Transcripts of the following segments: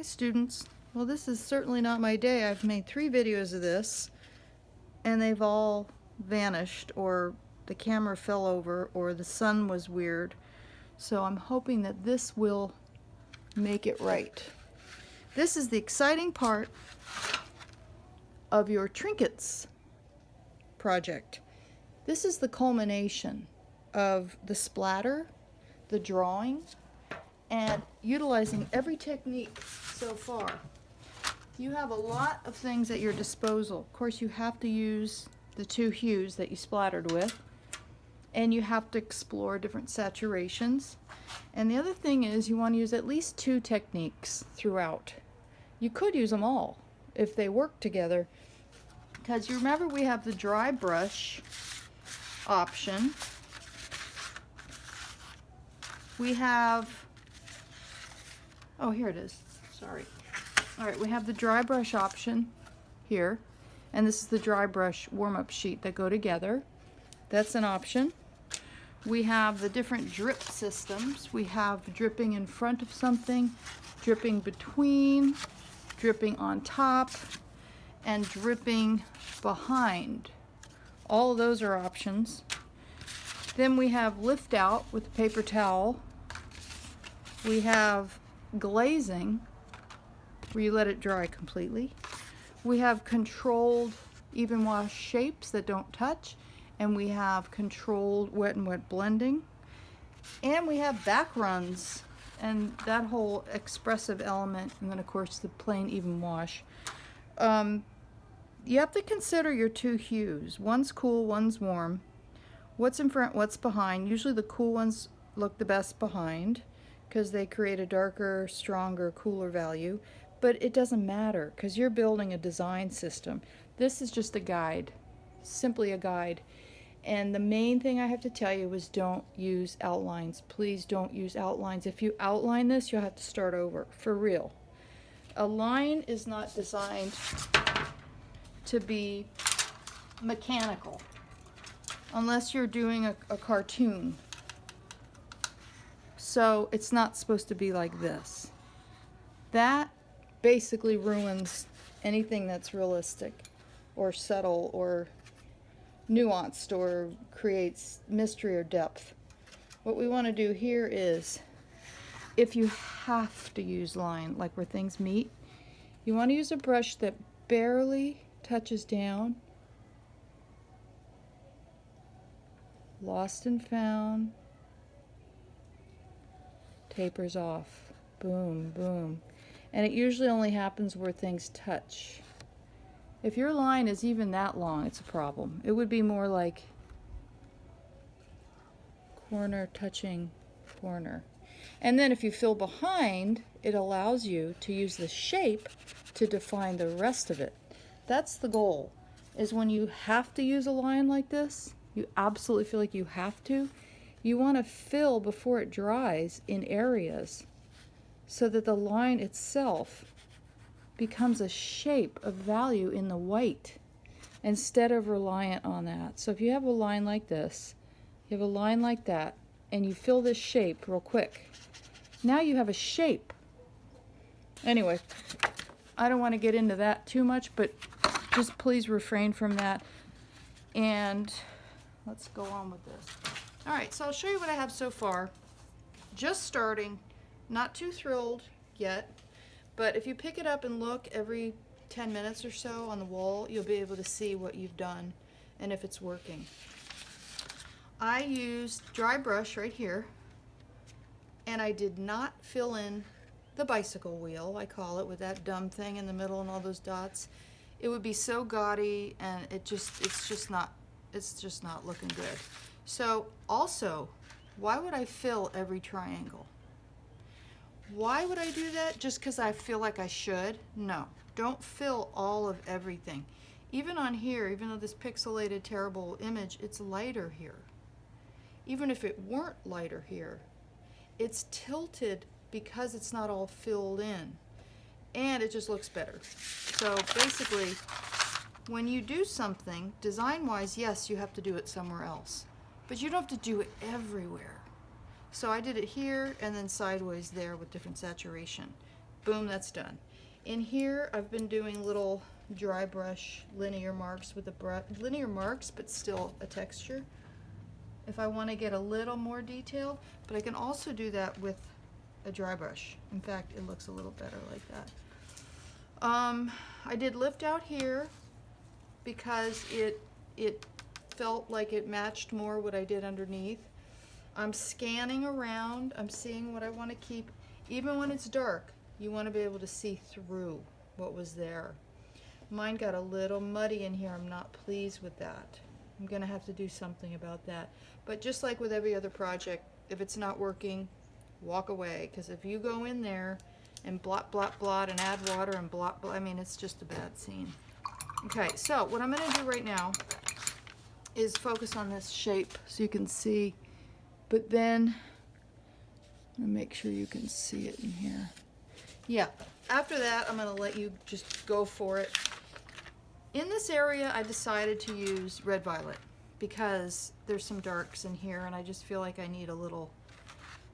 students. Well, this is certainly not my day. I've made 3 videos of this and they've all vanished, or the camera fell over, or the sun was weird. So I'm hoping that this will make it right. This is the exciting part of your trinkets project. This is the culmination of the splatter, the drawing, and utilizing every technique so far. You have a lot of things at your disposal. Of course, you have to use the 2 hues that you splattered with, and you have to explore different saturations. And the other thing is you want to use at least 2 techniques throughout. You could use them all if they work together, because you remember we have the dry brush option. We have, oh, here it is, sorry. All right, we have the dry brush option here, and this is the dry brush warm-up sheet that go together. That's an option. We have the different drip systems. We have dripping in front of something, dripping between, dripping on top, and dripping behind. All of those are options. Then we have lift out with a paper towel. We have glazing, where you let it dry completely. We have controlled even wash shapes that don't touch, and we have controlled wet and wet blending, and we have back runs and that whole expressive element, and then of course the plain even wash. You have to consider your 2 hues. One's cool, one's warm. What's in front, what's behind. Usually the cool ones look the best behind because they create a darker, stronger, cooler value. But it doesn't matter because you're building a design system. This is just a guide, simply a guide. And the main thing I have to tell you is don't use outlines. Please don't use outlines. If you outline this, you'll have to start over, for real. A line is not designed to be mechanical unless you're doing a cartoon. So it's not supposed to be like this. That basically ruins anything that's realistic or subtle or nuanced or creates mystery or depth. What we want to do here is, if you have to use line, like where things meet, you want to use a brush that barely touches down. Lost and found. Tapers off. Boom, boom. And it usually only happens where things touch. If your line is even that long, it's a problem. It would be more like corner touching corner. And then if you fill behind, it allows you to use the shape to define the rest of it. That's the goal, is when you have to use a line like this, you absolutely feel like you have to, you want to fill before it dries in areas so that the line itself becomes a shape of value in the white instead of reliant on that. So if you have a line like this, you have a line like that, and you fill this shape real quick, now you have a shape. Anyway, I don't want to get into that too much, but just please refrain from that. And let's go on with this. All right, so I'll show you what I have so far. Just starting, not too thrilled yet, but if you pick it up and look every 10 minutes or so on the wall, you'll be able to see what you've done and if it's working. I used dry brush right here, and I did not fill in the bicycle wheel, I call it, with that dumb thing in the middle and all those dots. It would be so gaudy, and it's just not looking good. So also, why would I fill every triangle? Why would I do that? Just because I feel like I should? No, don't fill all of everything. Even on here, even though this pixelated terrible image, it's lighter here. Even if it weren't lighter here, it's tilted because it's not all filled in, and it just looks better. So basically, when you do something design-wise, yes, you have to do it somewhere else, but you don't have to do it everywhere. So I did it here and then sideways there with different saturation. Boom, that's done. In here, I've been doing little dry brush linear marks with linear marks, but still a texture. If I want to get a little more detail, but I can also do that with a dry brush. In fact, it looks a little better like that. I did lift out here because it felt like it matched more what I did underneath. I'm scanning around, I'm seeing what I want to keep. Even when it's dark, you want to be able to see through what was there. Mine got a little muddy in here. I'm not pleased with that. I'm going to have to do something about that. But just like with every other project, if it's not working, walk away. Because if you go in there and blot, blot, blot, and add water and blot, blot, I mean, it's just a bad scene. Okay, so what I'm going to do right now is focus on this shape so you can see. But then, I'm going to make sure you can see it in here. Yeah, after that, I'm going to let you just go for it. In this area, I decided to use red violet because there's some darks in here and I just feel like I need a little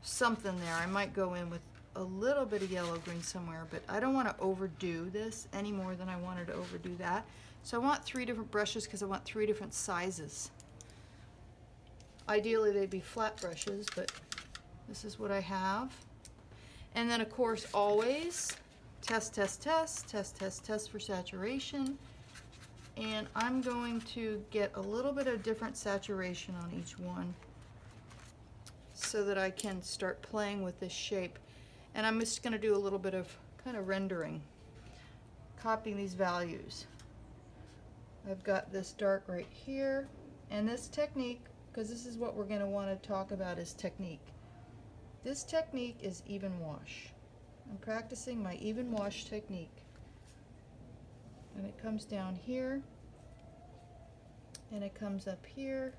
something there. I might go in with a little bit of yellow green somewhere, but I don't want to overdo this any more than I wanted to overdo that. So I want 3 different brushes because I want 3 different sizes. Ideally, they'd be flat brushes, but this is what I have. And then, of course, always test, test, test, test, test, test for saturation. And I'm going to get a little bit of different saturation on each one so that I can start playing with this shape. And I'm just going to do a little bit of kind of rendering, copying these values. I've got this dark right here, and this technique, because this is what we're going to want to talk about, is technique. This technique is even wash. I'm practicing my even wash technique. And it comes down here, and it comes up here.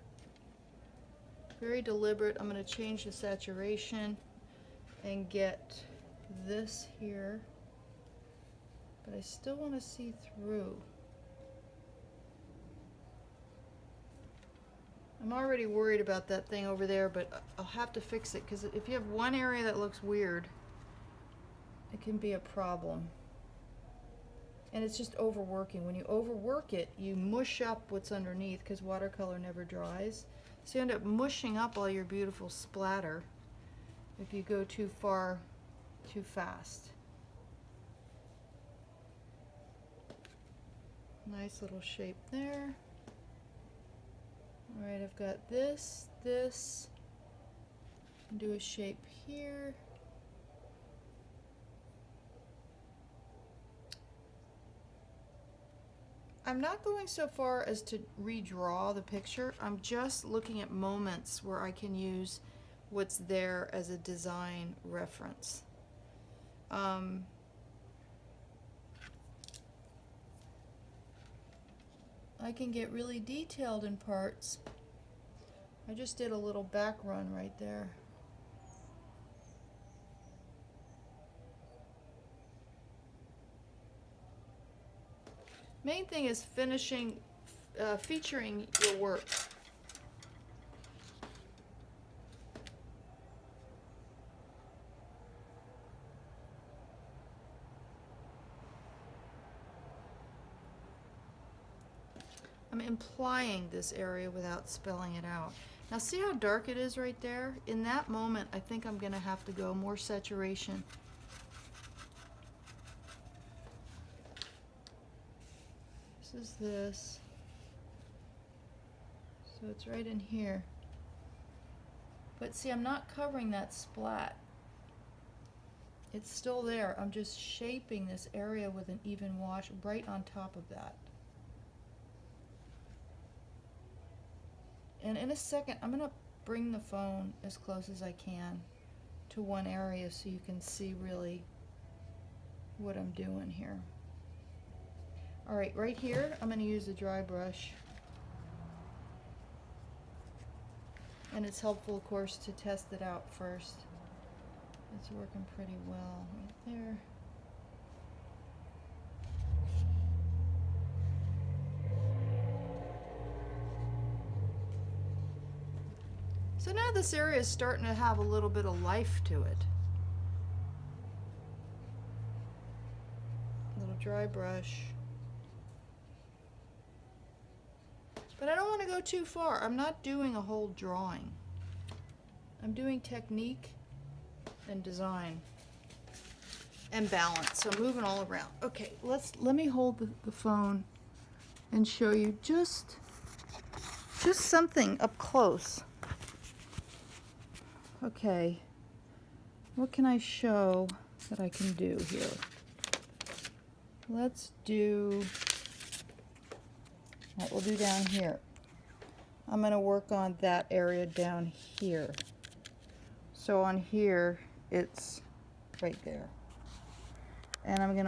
Very deliberate. I'm going to change the saturation and get this here, but I still want to see through. I'm already worried about that thing over there, but I'll have to fix it because if you have one area that looks weird, it can be a problem. And it's just overworking. When you overwork it, you mush up what's underneath because watercolor never dries. So you end up mushing up all your beautiful splatter if you go too far, too fast. Nice little shape there. All right, I've got this, do a shape here. I'm not going so far as to redraw the picture. I'm just looking at moments where I can use what's there as a design reference. I can get really detailed in parts. I just did a little back run right there. Main thing is finishing, featuring your work. I'm implying this area without spelling it out. Now see how dark it is right there? In that moment, I think I'm going to have to go more saturation. This is this. So it's right in here. But see, I'm not covering that splat. It's still there. I'm just shaping this area with an even wash right on top of that. And in a second, I'm going to bring the phone as close as I can to one area so you can see really what I'm doing here. All right, right here, I'm going to use a dry brush. And it's helpful, of course, to test it out first. It's working pretty well right there. So now this area is starting to have a little bit of life to it. dry brush. But I don't want to go too far. I'm not doing a whole drawing. I'm doing technique and design and balance. So I'm moving all around. Okay, let me hold the phone and show you just something up close. Okay, what can I show that I can do here? Let's do what we'll do down here. I'm going to work on that area down here. So on here, it's right there. And I'm going to